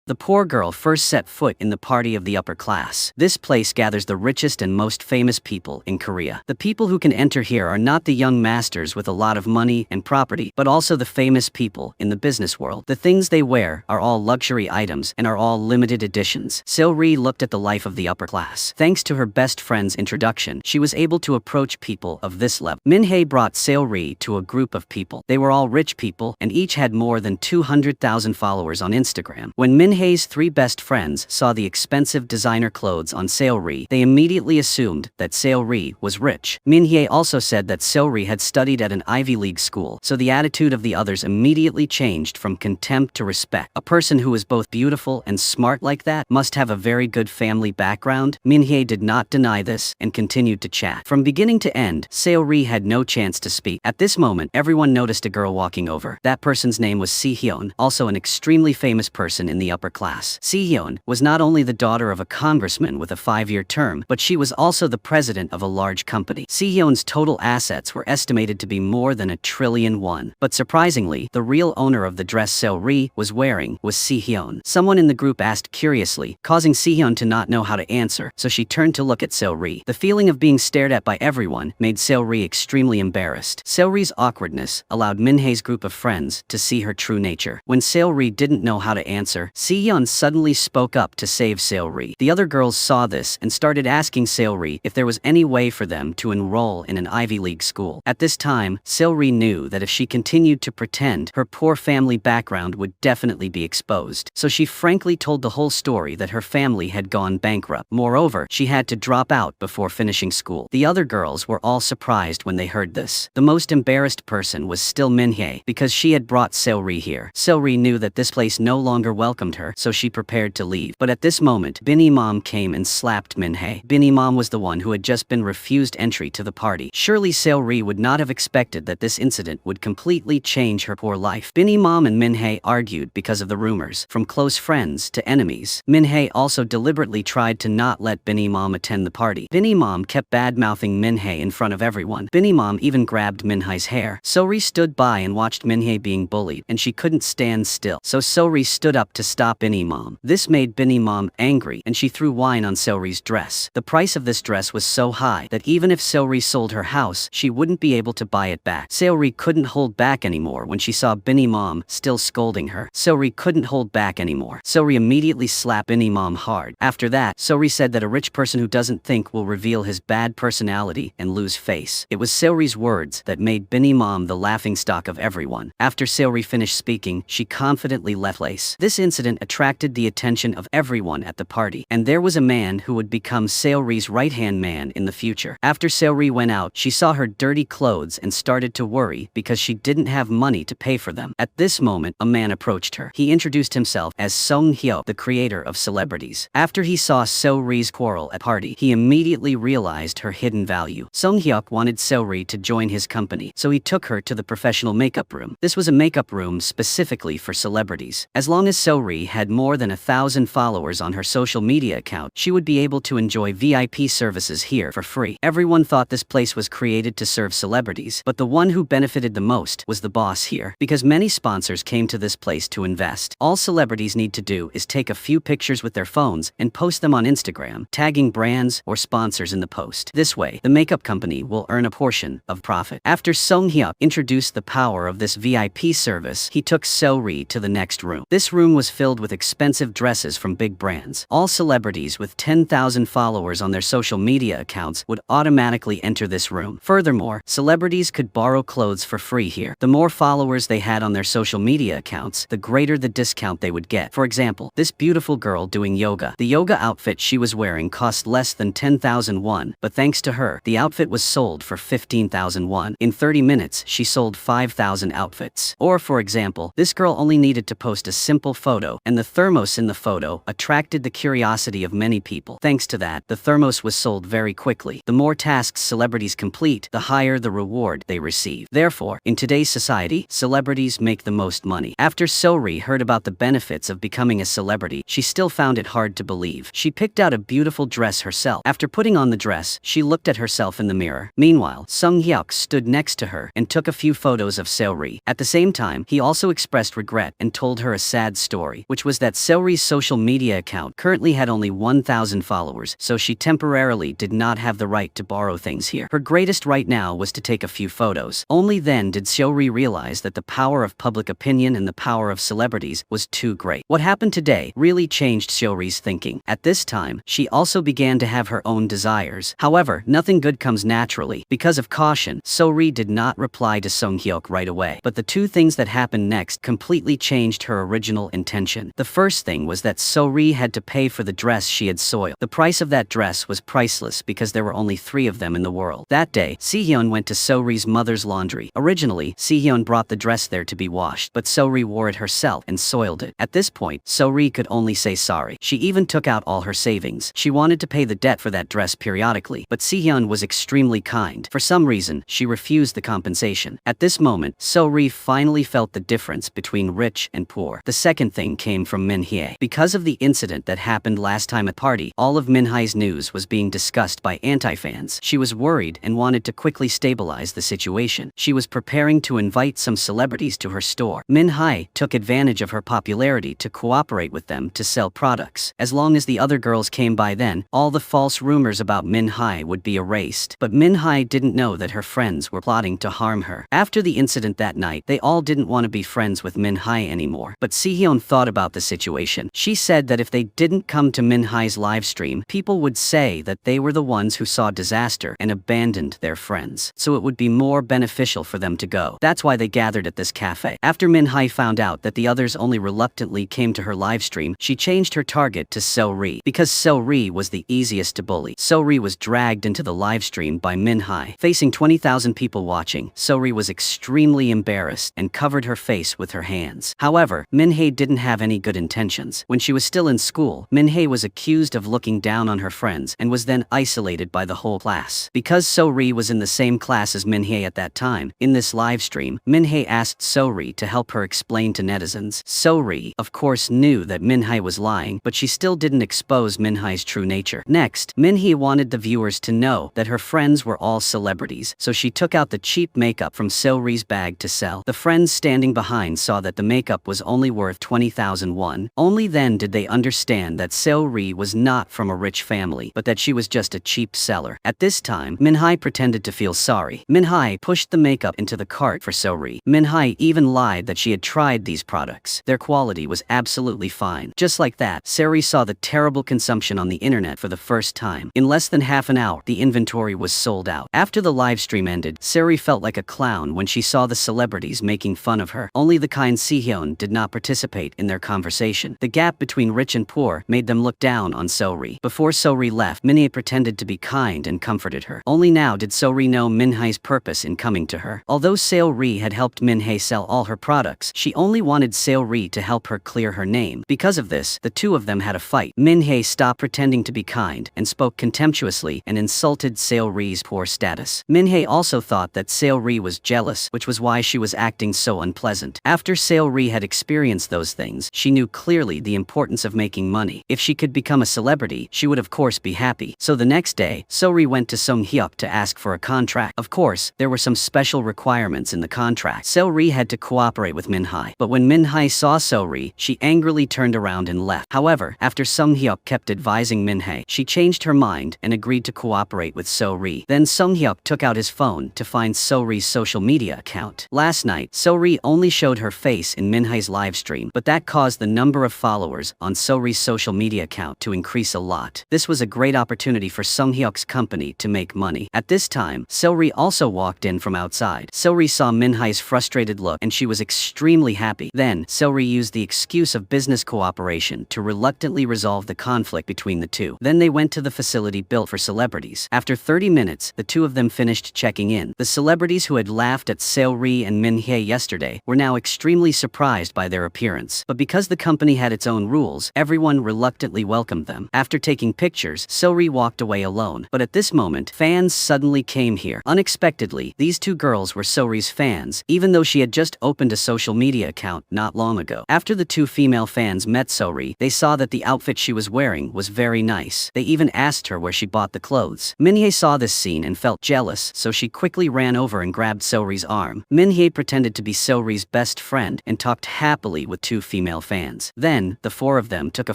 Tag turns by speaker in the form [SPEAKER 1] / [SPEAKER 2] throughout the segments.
[SPEAKER 1] The poor girl first set foot in the party of the upper class. This place gathers the richest and most famous people in Korea. The people who can enter here are not the young masters with a lot of money and property, but also the famous people in the business world. The things they wear are all luxury items and are all limited editions. Seo-ri looked at the life of the upper class. Thanks to her best friend's introduction, she was able to approach people of this level. Min-hae brought Seo-ri to a group of people. They were all rich people, and each had more than 200,000 followers on Instagram. When Min-hae's three best friends saw the expensive designer clothes on Seo-ri, they immediately assumed that Seo-ri was rich. Min-hae also said that Seo-ri had studied at an Ivy League school, so the attitude of the others immediately changed from contempt to respect. A person who is both beautiful and smart like that must have a very good family background. Min-hae did not deny this and continued to chat. From beginning to end, Seo-ri had no chance to speak. At this moment, everyone noticed a girl walking over. That person's name was Si-hyun, also an extremely famous person in the upper class. Si-hyun was not only the daughter of a congressman with a 5-year term, but she was also the president of a large company. Si-hyun's total assets were estimated to be more than $1 trillion. But surprisingly, the real owner of the dress Seo-ri was wearing was Si-hyun. Someone in the group asked curiously, causing Si-hyun to not know how to answer, so she turned to look at Seo-ri. The feeling of being stared at by everyone made Seo-ri extremely embarrassed. Seo-ri's awkwardness allowed Min-hae's group of friends to see her true nature. When Seo-ri didn't know how to answer, Si-hyun suddenly spoke up to save Seo-ri. The other girls saw this and started asking Seo-ri if there was any way for them to enroll in an Ivy League school. At this time, Seo-ri knew that if she continued to pretend, her poor family background would definitely be exposed. So she frankly told the whole story that her family had gone bankrupt. Moreover, she had to drop out before finishing school. The other girls were all surprised when they heard this. The most embarrassed person was still Min-hae, because she had brought Seo-ri here. Seo-ri knew that this place no longer welcomed her, so she prepared to leave. But at this moment, Bin Mom came and slapped Min-hae. Bin Mom was the one who had just been refused entry to the party. Surely Seo-ri would not have expected that this incident would completely change her poor life. Bin Mom and Min-hae argued because of the rumors, from close friends to enemies. Min-hae also deliberately tried to not let Bin Mom attend the party. Bin Mom kept bad-mouthing Min-hae in front of everyone. Bin Mom even grabbed Min-hae's hair. Seo-ri stood by and watched Min-hae being bullied, and she couldn't stand still. So Seo-ri stood up to stop Bin Mom. This made Bin Mom angry, and she threw wine on Seo-ri's dress. The price of this dress was so high that even if Seo-ri sold her house, she wouldn't be able to buy it back. Seo-ri couldn't hold back anymore when she saw Bin Mom still scolding her. Seo-ri couldn't hold back anymore. Seo-ri immediately slapped Bin Mom hard. After that, Seo-ri said that a rich person who doesn't think will reveal his bad personality and lose face. It was Seo-ri's words that made Bin Mom the laughingstock of everyone. After Seo-ri finished speaking, she confidently left place. This incident attracted the attention of everyone at the party, and there was a man who would become Seo-ri's right-hand man in the future. After Seo-ri went out, she saw her dirty clothes and started to worry because she didn't have money to pay for them. At this moment, a man approached her. He introduced himself as Song-hyo, the creator of celebrities. After he saw Seo-ri's quarrel at party, he immediately realized her hidden value. Song-hyo wanted Seo-ri to join his company, so he took her to the professional makeup room. This was a makeup room specifically for celebrities. As long as Seo-ri had more than 1,000 followers on her social media account, she would be able to enjoy VIP services here for free. Everyone thought this place was created to serve celebrities, but the one who benefited the most was the boss here, because many sponsors came to this place to invest. All celebrities need to do is take a few pictures with their phones and post them on Instagram, tagging brands or sponsors in the post. This way, the makeup company will earn a portion of profit. After Song-hyo introduced the power of this VIP service, he took Seo-ri to the next room. This room was filled with expensive dresses from big brands. All celebrities with 10,000 followers on their social media accounts would automatically enter this room. Furthermore, celebrities could borrow clothes for free here. The more followers they had on their social media accounts, the greater the discount they would get. For example, this beautiful girl doing yoga. The yoga outfit she was wearing cost less than 10,000 won, but thanks to her, the outfit was sold for 15,000 won. In 30 minutes, she sold 5,000 outfits. Or for example, this girl only needed to post a simple photo, and the thermos in the photo attracted the curiosity of many people. Thanks to that, the thermos was sold very quickly. The more tasks celebrities complete, the higher the reward they receive. Therefore, in today's society, celebrities make the most money. After Seo-ri heard about the benefits of becoming a celebrity, she still found it hard to believe. She picked out a beautiful dress herself. After putting on the dress, she looked at herself in the mirror. Meanwhile, Sung-hyuk stood next to her and took a few photos of Seo-ri. At the same time, he also expressed regret and told her a sad story, which which was that Seori's social media account currently had only 1,000 followers, so she temporarily did not have the right to borrow things here. Her greatest right now was to take a few photos. Only then did Seori realize that the power of public opinion and the power of celebrities was too great. What happened today really changed Seori's thinking. At this time, she also began to have her own desires. However, nothing good comes naturally. Because of caution, Seori did not reply to Sung-hyuk right away. But the two things that happened next completely changed her original intention. The first thing was that Seori had to pay for the dress she had soiled. The price of that dress was priceless because there were only 3 of them in the world. That day, Sehyun went to Seori's mother's laundry. Originally, Sehyun brought the dress there to be washed, but Seori wore it herself and soiled it. At this point, Seori could only say sorry. She even took out all her savings. She wanted to pay the debt for that dress periodically, but Sehyun was extremely kind. For some reason, she refused the compensation. At this moment, Seori finally felt the difference between rich and poor. The second thing came from Min-hye. Because of the incident that happened last time at party, all of Min-hye's news was being discussed by anti-fans. She was worried and wanted to quickly stabilize the situation. She was preparing to invite some celebrities to her store. Min-hye took advantage of her popularity to cooperate with them to sell products. As long as the other girls came by then, all the false rumors about Min-hye would be erased. But Min-hye didn't know that her friends were plotting to harm her. After the incident that night, they all didn't want to be friends with Min-hye anymore. But Sehyun thought about the situation. She said that if they didn't come to Min-hye's livestream, people would say that they were the ones who saw disaster and abandoned their friends. So it would be more beneficial for them to go. That's why they gathered at this cafe. After Min-hye found out that the others only reluctantly came to her livestream, she changed her target to Seori. Because Seori was the easiest to bully, Seori was dragged into the livestream by Min-hye. Facing 20,000 people watching, Seori was extremely embarrassed and covered her face with her hands. However, Min-hye didn't have any good intentions. When she was still in school, Min-hye was accused of looking down on her friends and was then isolated by the whole class. Because Seori was in the same class as Min-hye at that time, in this livestream, Min-hye asked Seori to help her explain to netizens. Seori, of course, knew that Min-hye was lying, but she still didn't expose Min-hye's true nature. Next, Min-hye wanted the viewers to know that her friends were all celebrities, so she took out the cheap makeup from Seori's bag to sell. The friends standing behind saw that the makeup was only worth 20,000 won. Only then did they understand that Seori was not from a rich family, but that she was just a cheap seller. At this time, Min-hye pretended to feel sorry. Min-hye pushed the makeup into the cart for Seori. Min-hye even lied that she had tried these products. Their quality was absolutely fine. Just like that, Seori saw the terrible consumption on the internet for the first time. In less than half an hour, the inventory was sold out. After the live stream ended, Seori felt like a clown when she saw the celebrities making fun of her. Only the kind Sehyun did not participate in their conversation. The gap between rich and poor made them look down on Seori. Before Seori left, Min-hye pretended to be kind and comforted her. Only now did Seori know Min-hye's purpose in coming to her. Although Seori had helped Min-hye sell all her products, she only wanted Seori to help her clear her name. Because of this, the two of them had a fight. Min-hye stopped pretending to be kind and spoke contemptuously and insulted Seori's poor status. Min-hye also thought that Seori was jealous, which was why she was acting so unpleasant. After Seori had experienced those things, she knew clearly the importance of making money. If she could become a celebrity, she would of course be happy. So the next day, Seori went to Sung-hyuk to ask for a contract. Of course, there were some special requirements in the contract. Seori had to cooperate with Min-hye. But when Min-hye saw Seori, she angrily turned around and left. However, after Sung-hyuk kept advising Min-hye, she changed her mind and agreed to cooperate with Seori. Then Sung-hyuk took out his phone to find Seori's social media account. Last night, Seori only showed her face in Min-hye's livestream, but that caused the number of followers on Seori's social media account to increase a lot. This was a great opportunity for Sung-hyuk's company to make money. At this time, Seori also walked in from outside. Seori saw Min-hye's frustrated look and she was extremely happy. Then, Seori used the excuse of business cooperation to reluctantly resolve the conflict between the two. Then they went to the facility built for celebrities. After 30 minutes, the two of them finished checking in. The celebrities who had laughed at Seori and Min-hye yesterday were now extremely surprised by their appearance. But because the company had its own rules, everyone reluctantly welcomed them. After taking pictures, Seori walked away alone. But at this moment, fans suddenly came here. Unexpectedly, these two girls were Seori's fans, even though she had just opened a social media account not long ago. After the two female fans met Seori, they saw that the outfit she was wearing was very nice. They even asked her where she bought the clothes. Min-hye saw this scene and felt jealous, so she quickly ran over and grabbed Seori's arm. Min-hye pretended to be Seori's best friend and talked happily with two female female fans. Then, the four of them took a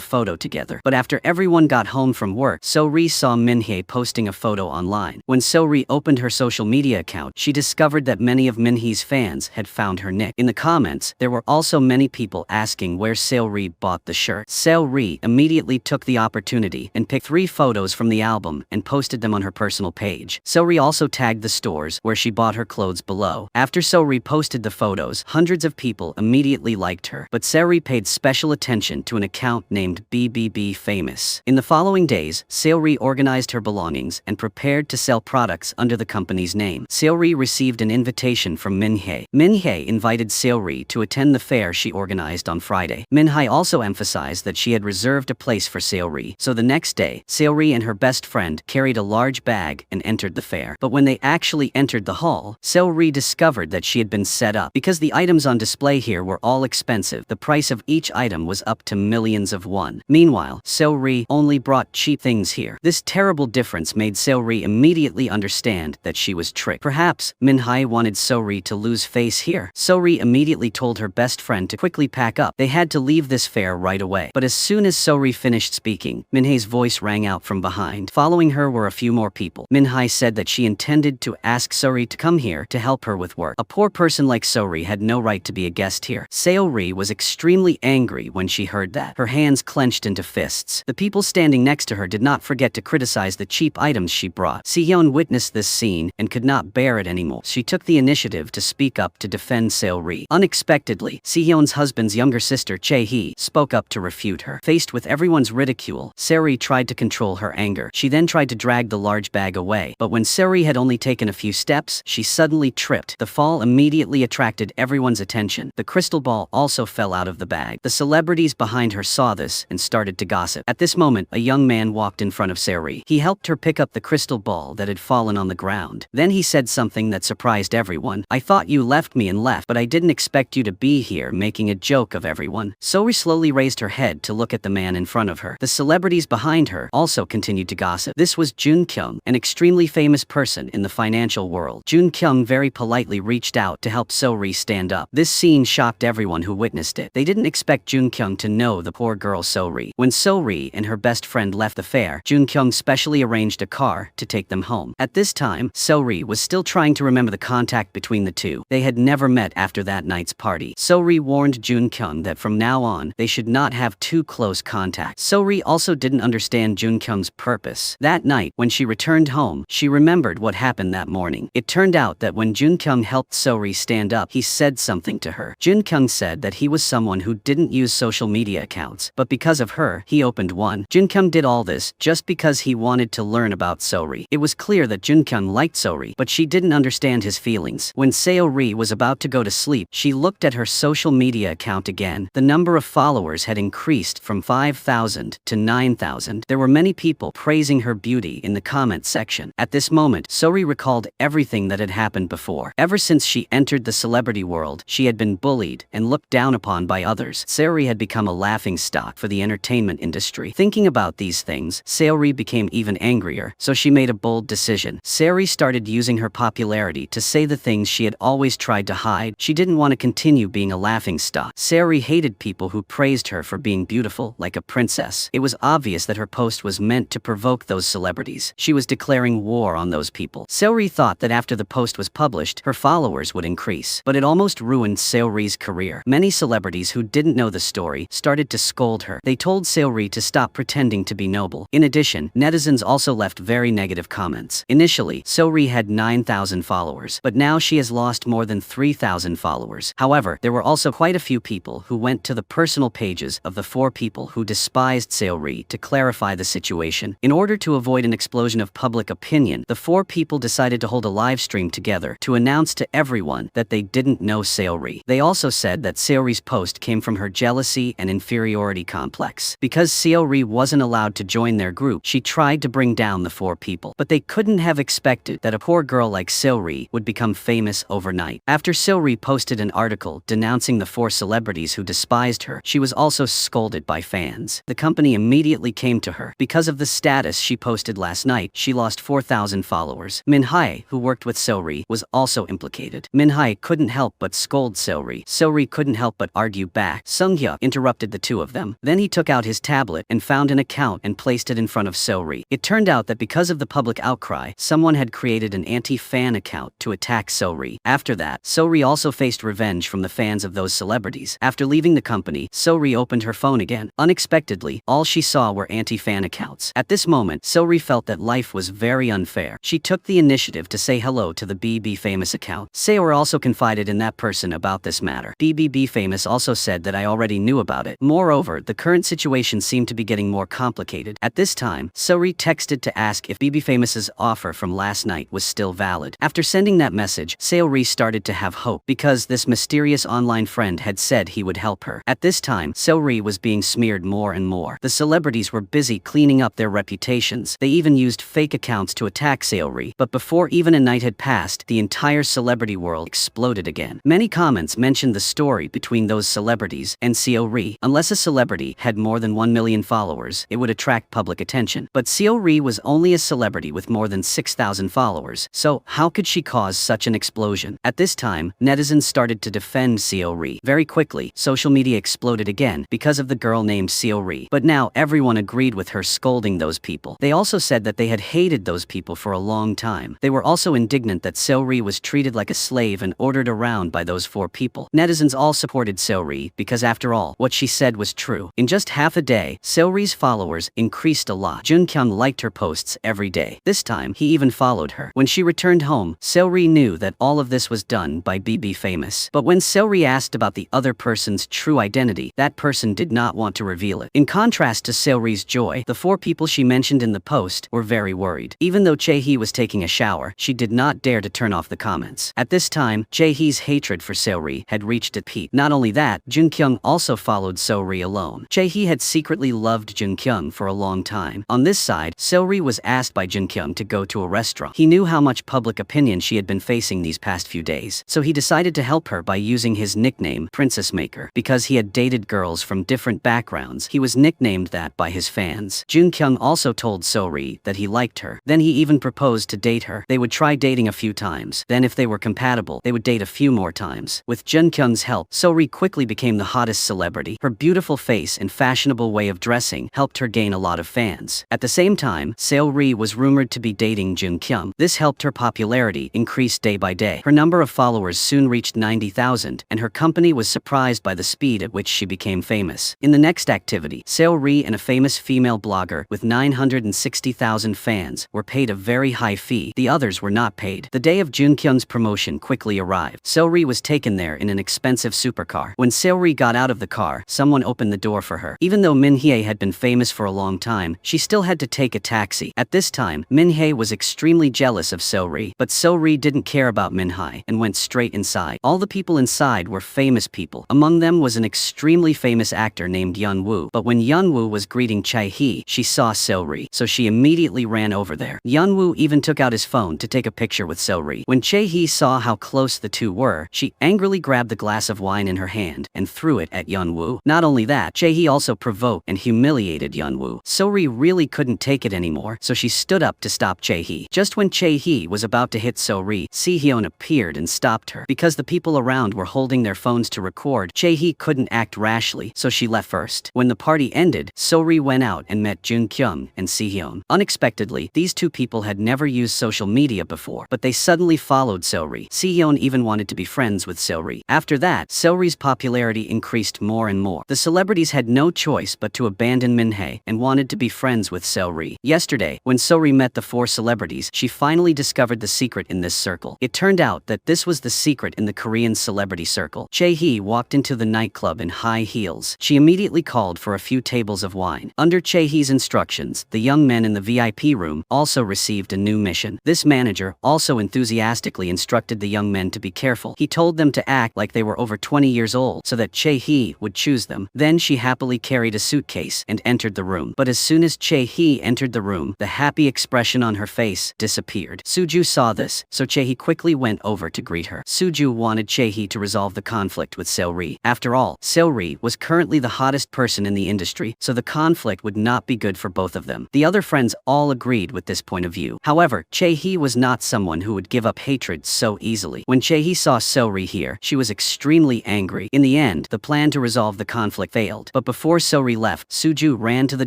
[SPEAKER 1] photo together. But after everyone got home from work, So-ri saw Min-hye posting a photo online. When So-ri opened her social media account, she discovered that many of Min-hye's fans had found her nick. In the comments, there were also many people asking where So-ri bought the shirt. So-ri immediately took the opportunity and picked 3 photos from the album and posted them on her personal page. So-ri also tagged the stores where she bought her clothes below. After So-ri posted the photos, hundreds of people immediately liked her, but So-ri paid special attention to an account named BBB Famous. In the following days, So-ri organized her belongings and prepared to sell products under the company's name. So-ri received an invitation from Min-hye. Min-hye invited So-ri to attend the fair she organized on Friday. Min-hye also emphasized that she had reserved a place for So-ri, so the next day, So-ri and her best friend carried a large bag and entered the fair. But when they actually entered the hall, So-ri discovered that she had been set up. Because the items on display here were all expensive, the price of each item was up to millions of won. Meanwhile, So-ri only brought cheap things here. This terrible difference made So-ri immediately understand that she was tricked. Perhaps Min-hye wanted So-ri to lose face here. So-ri immediately told her best friend to quickly pack up. They had to leave this fair right away. But as soon as So-ri finished speaking, Min-hye's voice rang out from behind. Following her were a few more people. Min-hye said that she intended to ask So-ri to come here to help her with work. A poor person like So-ri had no right to be a guest here. So-ri was extremely angry when she heard that. Her hands clenched into fists. The people standing next to her did not forget to criticize the cheap items she brought. Si-hyun witnessed this scene and could not bear it anymore. She took the initiative to speak up to defend So-ri. Unexpectedly, Si-hyun's husband's younger sister Chae-hee spoke up to refute her. Faced with everyone's ridicule, So-ri tried to control her anger. She then tried to drag the large bag away, but when So-ri had only taken a few steps, she suddenly tripped. The fall immediately attracted everyone's attention. The crystal ball also fell out of the bag. The celebrities behind her saw this and started to gossip. At this moment, a young man walked in front of So-ri. He helped her pick up the crystal ball that had fallen on the ground. Then he said something that surprised everyone. "I thought you left me and left, but I didn't expect you to be here," making a joke of everyone. So-ri slowly raised her head to look at the man in front of her. The celebrities behind her also continued to gossip. This was Jun Kyung, an extremely famous person in the financial world. Jun Kyung very politely reached out to help So-ri stand up. This scene shocked everyone who witnessed it. They didn't expect Jun Kyung to know the poor girl So-ri. When So-ri and her best friend left the fair, Jun Kyung specially arranged a car to take them home. At this time, So-ri was still trying to remember the contact between the two. They had never met after that night's party. So-ri warned Jun Kyung that from now on, they should not have too close contact. So-ri also didn't understand Jun Kyung's purpose. That night, when she returned home, she remembered what happened that morning. It turned out that when Jun Kyung helped So-ri stand up, he said something to her. Jun Kyung said that he was someone who didn't use social media accounts, but because of her, he opened one. Jun Kyung did all this just because he wanted to learn about So-ri. It was clear that Jun Kyung liked So-ri, but she didn't understand his feelings. When So-ri was about to go to sleep, she looked at her social media account again. The number of followers had increased from 5,000 to 9,000. There were many people praising her beauty in the comment section. At this moment, So-ri recalled everything that had happened before. Ever since she entered the celebrity world, she had been bullied and looked down upon by others. So-ri had become a laughingstock for the entertainment industry. Thinking about these things, So-ri became even angrier, so she made a bold decision. So-ri started using her popularity to say the things she had always tried to hide. She didn't want to continue being a laughingstock. So-ri hated people who praised her for being beautiful like a princess. It was obvious that her post was meant to provoke those celebrities. She was declaring war on those people. So-ri thought that after the post was published, her followers would increase. But it almost ruined So-ri's career. Many celebrities who didn't know the story started to scold her. They told So-ri to stop pretending to be noble. In addition, netizens also left very negative comments. Initially, So-ri had 9,000 followers, but now she has lost more than 3,000 followers. However, there were also quite a few people who went to the personal pages of the 4 people who despised So-ri to clarify the situation. In order to avoid an explosion of public opinion, the 4 people decided to hold a live stream together to announce to everyone that they didn't know So-ri. They also said that So-ri's post came from her jealousy and inferiority complex. Because So-ri wasn't allowed to join their group, she tried to bring down the 4 people. But they couldn't have expected that a poor girl like So-ri would become famous overnight. After So-ri posted an article denouncing the 4 celebrities who despised her, she was also scolded by fans. The company immediately came to her. Because of the status she posted last night, she lost 4,000 followers. Min-hye, who worked with So-ri, was also implicated. Min-hye couldn't help but scold So-ri. So-ri couldn't help but argue back. attack. Sung-hyo interrupted the two of them. Then he took out his tablet and found an account and placed it in front of So-ri. It turned out that because of the public outcry, someone had created an anti-fan account to attack So-ri. After that, So-ri also faced revenge from the fans of those celebrities. After leaving the company, So-ri opened her phone again. Unexpectedly, all she saw were anti-fan accounts. At this moment, So-ri felt that life was very unfair. She took the initiative to say hello to the BB Famous account. Seo also confided in that person about this matter. BBB Famous also said that I already knew about it. Moreover, the current situation seemed to be getting more complicated. At this time, So-ri texted to ask if BB Famous's offer from last night was still valid. After sending that message, Seo-ri started to have hope because this mysterious online friend had said he would help her. At this time, Seo-ri was being smeared more and more. The celebrities were busy cleaning up their reputations. They even used fake accounts to attack Seo-ri. But before even a night had passed, the entire celebrity world exploded again. Many comments mentioned the story between those celebrities and Seo-ri. Unless a celebrity had more than 1 million followers, it would attract public attention. But Seo-ri was only a celebrity with more than 6,000 followers, so how could she cause such an explosion? At this time, netizens started to defend Seo-ri. Very quickly, social media exploded again because of the girl named Seo-ri. But now everyone agreed with her scolding those people. They also said that they had hated those people for a long time. They were also indignant that Seo-ri was treated like a slave and ordered around by those 4 people. Netizens all supported Seo-ri because after all, what she said was true. In just half a day, Seo-ri's followers increased a lot. Jun-kyung liked her posts every day. This time, he even followed her. When she returned home, Seo-ri knew that all of this was done by BB Famous. But when Seo-ri asked about the other person's true identity, that person did not want to reveal it. In contrast to Seo-ri's joy, the 4 people she mentioned in the post were very worried. Even though Jae-hee was taking a shower, she did not dare to turn off the comments. At this time, Jae-hee's hatred for Seo-ri had reached its peak. Not only that, Jun-kyung also followed Seo-ri alone. Jae-hee had secretly loved Jun-kyung for a long time. On this side, Seo-ri was asked by Jun-kyung to go to a restaurant. He knew how much public opinion she had been facing these past few days, so he decided to help her by using his nickname, Princess Maker. Because he had dated girls from different backgrounds, he was nicknamed that by his fans. Jun-kyung also told Seo-ri that he liked her. Then he even proposed to date her. They would try dating a few times. Then if they were compatible, they would date a few more times. With Jun-kyung's help, Seo-ri quickly became the hottest celebrity. Her beautiful face and fashionable way of dressing helped her gain a lot of fans. At the same time, Seo-ri was rumored to be dating Jun-kyung. This helped her popularity increase day by day. Her number of followers soon reached 90,000, and her company was surprised by the speed at which she became famous. In the next activity, Seo-ri and a famous female blogger with 960,000 fans were paid a very high fee. The others were not paid. The day of Jun-kyung's promotion quickly arrived. Seo-ri was taken there in an expensive supercar. When Seo-ri got out of the car, someone opened the door for her. Even though Min-hye had been famous for a long time, she still had to take a taxi. At this time, Min-hye was extremely jealous of Seo-ri, but Seo-ri didn't care about Min-hye and went straight inside. All the people inside were famous people. Among them was an extremely famous actor named Yeon-woo. But when Yeon-woo was greeting Jae-hee, she saw Seo-ri, so she immediately ran over there. Yeon-woo even took out his phone to take a picture with Seo-ri. When Jae-hee saw how close the two were, she angrily grabbed the glass of wine in her hand and threw it at Yeon-woo. Not only that, Jae-hee also provoked and humiliated Yeon-woo. Seo-ri really couldn't take it anymore, so she stood up to stop Jae-hee. Just when Jae-hee was about to hit Seo-ri, Seo-hyun appeared and stopped her. Because the people around were holding their phones to record, Jae-hee couldn't act rashly, so she left first. When the party ended, Seo-ri went out and met Jun-kyung and Seo-hyun. Unexpectedly, these two people had never used social media before, but they suddenly followed Seo-ri. Seo-hyun even wanted to be friends with Seo-ri. After that, Seo-ri's popularity increased more and more. The celebrities had no choice but to abandon Min-hye and wanted to be friends with Seo-ri. Yesterday, when Seo-ri met the 4 celebrities, she finally discovered the secret in this circle. It turned out that this was the secret in the Korean celebrity circle. Jae-hee walked into the nightclub in high heels. She immediately called for a few tables of wine. Under Jae-hee's instructions, the young men in the VIP room also received a new mission. This manager also enthusiastically instructed the young men to be careful. He told them to act like they were over 20 years old so that Jae-hee would choose them. Then she happily carried a suitcase and entered the room. But as soon as Jae-hee entered the room, the happy expression on her face disappeared. Soo-ju saw this, so Jae-hee quickly went over to greet her. Soo-ju wanted Jae-hee to resolve the conflict with Seo-ri. After all, Seo-ri was currently the hottest person in the industry, so the conflict would not be good for both of them. The other friends all agreed with this point of view. However, Jae-hee was not someone who would give up hatred so easily. When Jae-hee saw Seo-ri here, she was extremely angry. In the end, end, the plan to resolve the conflict failed. But before Sori left, Suju ran to the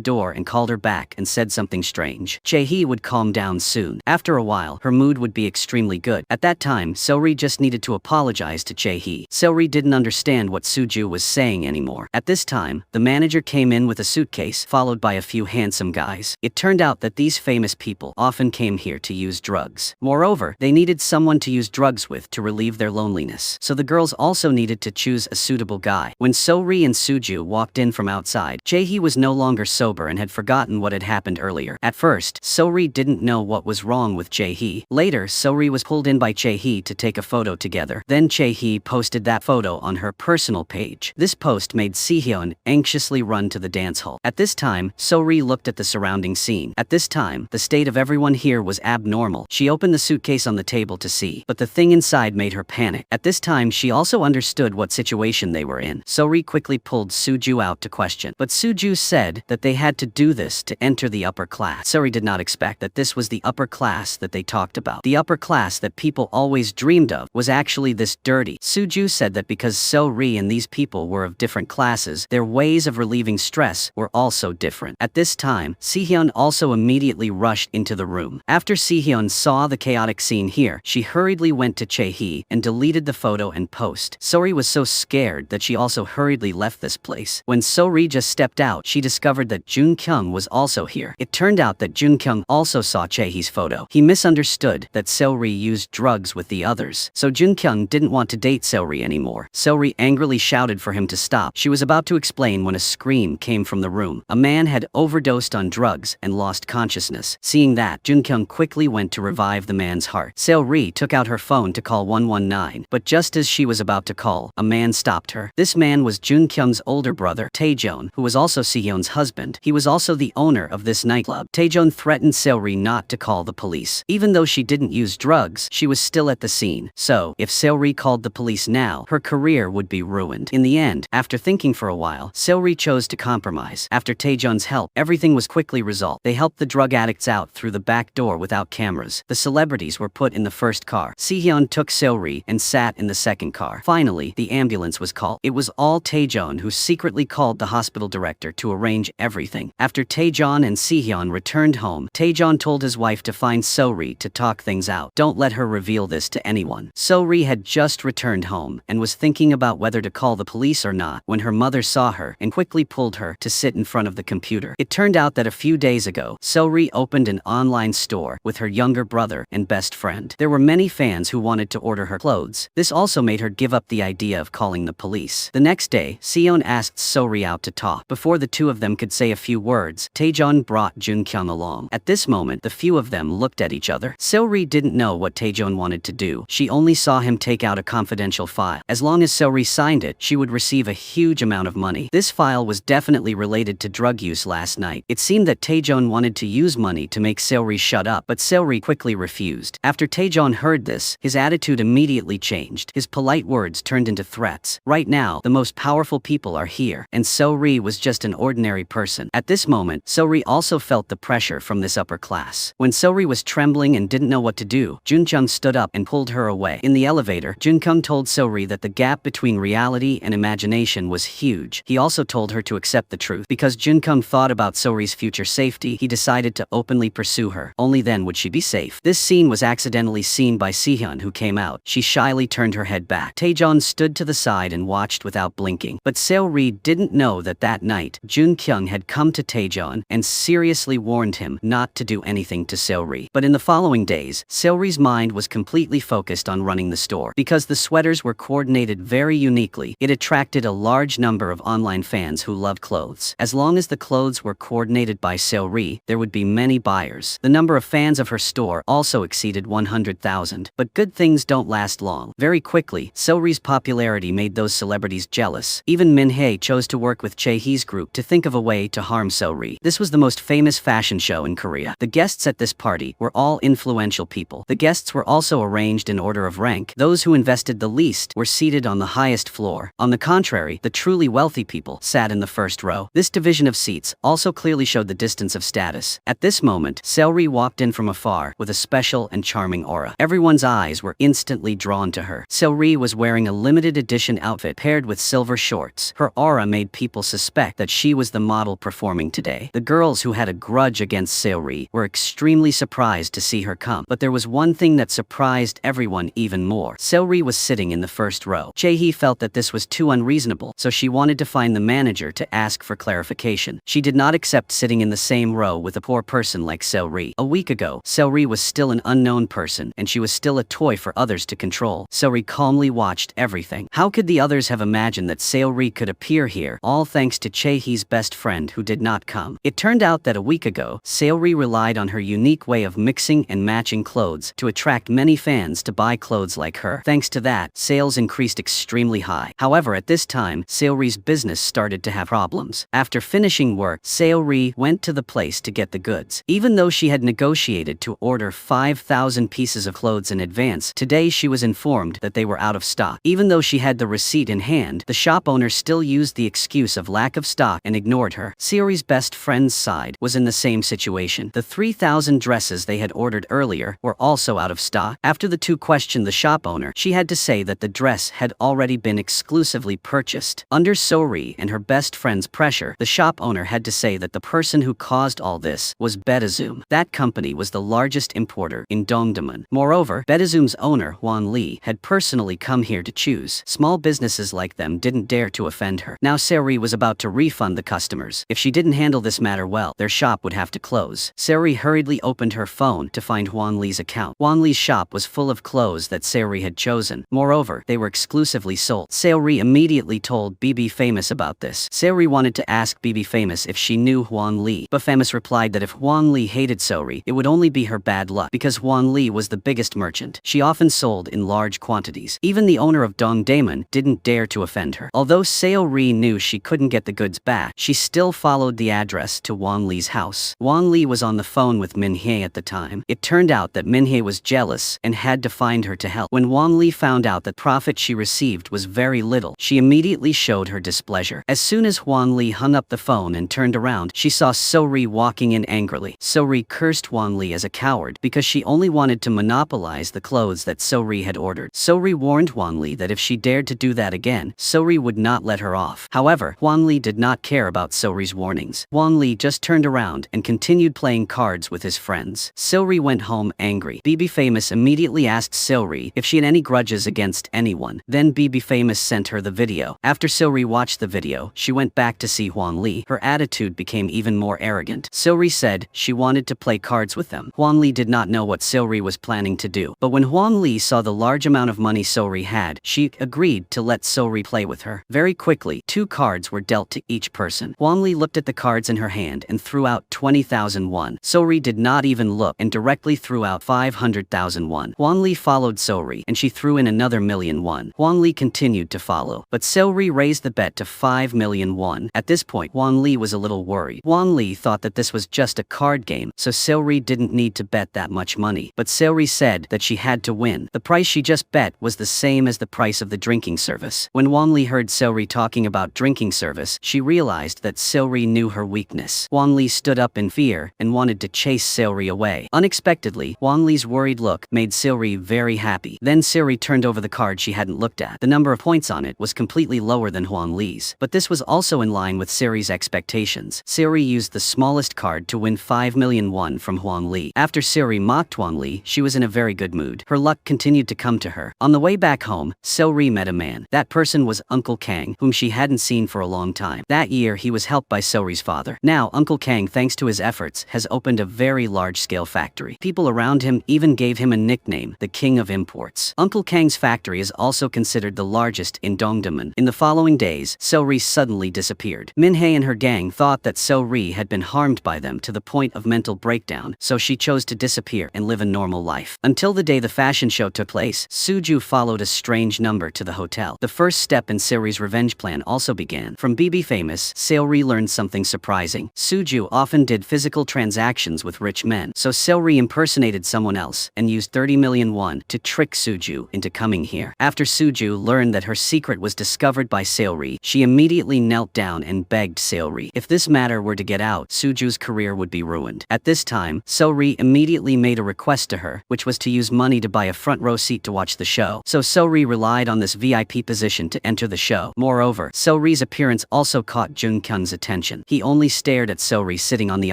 [SPEAKER 1] door and called her back and said something strange. Jae-hee would calm down soon. After a while, her mood would be extremely good. At that time, Sori just needed to apologize to Jae-hee. Sori didn't understand what Suju was saying anymore. At this time, the manager came in with a suitcase, followed by a few handsome guys. It turned out that these famous people often came here to use drugs. Moreover, they needed someone to use drugs with to relieve their loneliness. So the girls also needed to choose a suitable guy. When Sori and Suju walked in from outside, Jae-hee was no longer sober and had forgotten what had happened earlier. At first, Sori didn't know what was wrong with Jae-hee. Later, Sori was pulled in by Jae-hee to take a photo together. Then Jae-hee posted that photo on her personal page. This post made Sihyun anxiously run to the dance hall. At this time, Sori looked at the surrounding scene. At this time, the state of everyone here was abnormal. She opened the suitcase on the table to see, but the thing inside made her panic. At this time, she also understood what situation they were in. Sori quickly pulled Suju out to question, but Suju said that they had to do this to enter the upper class. Sori did not expect that this was the upper class that they talked about. The upper class that people always dreamed of was actually this dirty. Suju said that because Sori and these people were of different classes, their ways of relieving stress were also different. At this time, Sihyun also immediately rushed into the room. After Sihyun saw the chaotic scene here, she hurriedly went to Jae-hee and deleted the photo and post. Sori was so scared that she also hurriedly left this place. When Sori just stepped out, she discovered that Jun-kyung was also here. It turned out that Jun-kyung also saw Jae-hee's photo. He misunderstood that Sori used drugs with the others, so Jun-kyung didn't want to date Sori anymore. Sori angrily shouted for him to stop. She was about to explain when a scream came from the room. A man had overdosed on drugs and lost consciousness. Seeing that, Jun-kyung quickly went to revive the man's heart. Seo-ri took out her phone to call 119, but just as she was about to call, a man stopped her. This man was Jun-kyung's older brother, Taejeon, who was also Sihyun's husband. He was also the owner of this nightclub. Taejeon threatened Seo-ri not to call the police. Even though she didn't use drugs, she was still at the scene. So, if Seo-ri called the police now, her career would be ruined. In the end, after thinking for a while, Seo-ri chose to compromise. After Taejeon's help, everything was quickly resolved. They helped the drug addicts out through the back door without cameras. The celebrities were put in the first car. Sihyun took Seo-ri and sat in the second car. Finally, the ambulance was called. It was all Taejeon who secretly called the hospital director to arrange everything. After Taejeon and Sihyun returned home, Taejeon told his wife to find Seo-ri to talk things out. Don't let her reveal this to anyone. Seo-ri had just returned home and was thinking about whether to call the police or not when her mother saw her and quickly pulled her to sit in front of the computer. It turned out that a few days ago, Seo-ri opened an online store with her younger brother and best friend. There were many fans who wanted to order her clothes. This also made her give up the idea of calling the police. The next day, Sihyun asked Seo-ri out to talk. Before the two of them could say a few words, Taejeon brought Jun-kyung along. At this moment, the few of them looked at each other. Seo-ri didn't know what Taejeon wanted to do. She only saw him take out a confidential file. As long as Seo-ri signed it, she would receive a huge amount of money. This file was definitely related to drug use last night. It seemed that Taejeon wanted to use money to make Seo-ri shut up, but Seo-ri quickly refused. After Taejeon heard this, his attitude immediately changed. His polite words turned into threats. Right now, the most powerful people are here, and Seo-ri was just an ordinary person. At this moment, Seo-ri also felt the pressure from this upper class. When Seo-ri was trembling and didn't know what to do, Jun-kyung stood up and pulled her away. In the elevator, Jun-kyung told Seo-ri that the gap between reality and imagination was huge. He also told her to accept the truth. Because Jun-kyung thought about Seo-ri's future safety, he decided to openly pursue her. Only then would she be safe. This scene was accidentally seen by Sihyun, who came out. She shyly turned her head back. Taejeon stood to the side and watched without blinking. But Seo-ri didn't know that night, Jun-kyung had come to Taejeon and seriously warned him not to do anything to Seo-ri. But in the following days, Seo-ri's mind was completely focused on running the store. Because the sweaters were coordinated very uniquely, it attracted a large number of online fans who loved clothes. As long as the clothes were coordinated by Seo-ri, there would be many buyers. The number of fans of her store also exceeded 100,000. But good things don't last long. Very quickly, Seo-ri's popularity made those celebrities jealous. Even Min-hae chose to work with Jae-hee's group to think of a way to harm Seo-ri. This was the most famous fashion show in Korea. The guests at this party were all influential people. The guests were also arranged in order of rank. Those who invested the least were seated on the highest floor. On the contrary, the truly wealthy people sat in the first row. This division of seats also clearly showed the distance of status. At this moment, Seo-ri walked in from afar with a special and charming aura. Everyone's eyes were instantly drawn to her. Seo-ri was wearing a limited edition outfit paired paired with silver shorts. Her aura made people suspect that she was the model performing today. The girls who had a grudge against Seori were extremely surprised to see her come, but there was one thing that surprised everyone even more. Seori was sitting in the first row. Jae-hee felt that this was too unreasonable, so she wanted to find the manager to ask for clarification. She did not accept sitting in the same row with a poor person like Seori. A week ago, Seori was still an unknown person, and she was still a toy for others to control. Seori calmly watched everything. How could the others have imagined that Seori could appear here, all thanks to Jae-hee's best friend who did not come? It turned out that a week ago, Seori relied on her unique way of mixing and matching clothes to attract many fans to buy clothes like her. Thanks to that, sales increased extremely high. However, at this time, Seori's business started to have problems. After finishing work, Seori went to the place to get the goods. Even though she had negotiated to order 5,000 pieces of clothes in advance, today she was informed that they were out of stock. Even though she had the receipt in hand, the shop owner still used the excuse of lack of stock and ignored her. Seori's best friend's side was in the same situation. The 3,000 dresses they had ordered earlier were also out of stock. After the two questioned the shop owner, she had to say that the dress had already been exclusively purchased. Under Seori and her best friend's pressure, the shop owner had to say that the person who caused all this was Betazoom. That company was the largest importer in Dongdaemun. Moreover, Betazoom's owner, Hwan Lee, had personally come here to choose. Small businesses like them didn't dare to offend her. Now Seori was about to refund the customers. If she didn't handle this matter well, their shop would have to close. Seori hurriedly opened her phone to find Hwan Lee's account. Hwan Lee's shop was full of clothes that Seori had chosen. Moreover, they were exclusively sold. Seori immediately told BB Famous about this. Seori wanted to ask BB Famous if she knew Hwan Lee, but Famous replied that if Hwan Lee hated Seori, it would only be her bad luck because Hwan Lee was the biggest merchant. She often sold in large quantities. Even the owner of Dongdaemun didn't dare to offend her. Although Seori knew she couldn't get the goods back, she still followed the address to Hwan Lee's house. Hwan Lee was on the phone with Min-hye at the time. It turned out that Min-hye was jealous and had to find her to help. When Hwan Lee found out that profit she received was very little, she immediately showed her displeasure. As soon as Hwan Lee hung up the phone and turned around, she saw Seori walking in angrily. Seori cursed Hwan Lee as a coward because she only wanted to monopolize the clothes that Seori had ordered. Seori warned Hwan Lee that if she dared to do that again, Seori would not let her off. However, Hwan Lee did not care about Seori's warnings. Hwan Lee just turned around and continued playing cards with his friends. Seori went home angry. BB Famous immediately asked Seori if she had any grudges against anyone. Then BB Famous sent her the video. After Seori watched the video, she went back to see Hwan Lee. Her attitude became even more arrogant. Seori said she wanted to play cards with them. Hwan Lee did not know what Seori was planning to do, but when Hwan Lee saw the large amount of money Seori had, she agreed to let Seori play with her. Very quickly, 2 cards were dealt to each person. Hwan Lee looked at the cards in her hand and threw out 20,000 won. Seori did not even look and directly threw out 500,000 won. Hwan Lee followed Seori and she threw in another million won. Hwan Lee continued to follow, but Seori raised the bet to 5 million won. At this point, Hwan Lee was a little worried. Hwan Lee thought that this was just a card game, so Seori didn't need to bet that much money. But Seori said that she had to win. The price she just bet was the same as the price of the drinking service. When Hwan Lee heard Seori talking about drinking service, she realized that Seori knew her weakness. Hwan Lee stood up in fear and wanted to chase Seori away. Unexpectedly, Hwan Lee's worried look made Seori very happy. Then Seori turned over the card she hadn't looked at. The number of points on it was completely lower than Hwan Lee's, but this was also in line with Seori's expectations. Seori used the smallest card to win 5 million won from Hwan Lee. After Seori mocked Hwan Lee, she was in a very good mood. Her luck continued to come to her. On the way back home, Seori met a man. That person was Uncle Kang, whom she hadn't seen for a long time. That year, he was helped by Seori's father. Now, Uncle Kang, thanks to his efforts, has opened a very large-scale factory. People around him even gave him a nickname, the King of Imports. Uncle Kang's factory is also considered the largest in Dongdaemun. In the following days, Seori suddenly disappeared. Min-hye and her gang thought that Seori had been harmed by them to the point of mental breakdown, so she chose to disappear and live a normal life. Until the day the fashion show took place, Suju followed a strange number to the hotel. The first step in Seori's revenge plan also began. From BB Famous, Seori learned something surprising. Suju often did physical transactions with rich men, so Seori impersonated someone else and used 30 million won to trick Suju into coming here. After Suju learned that her secret was discovered by Seori, she immediately knelt down and begged Seori. If this matter were to get out, Suju's career would be ruined. At this time, Seori immediately made a request to her, which was to use money to buy a front row seat to watch the show. So Seori relied on this VIP position permission to enter the show. Moreover, So-ri's appearance also caught Jun-kyung's attention. He only stared at So-ri sitting on the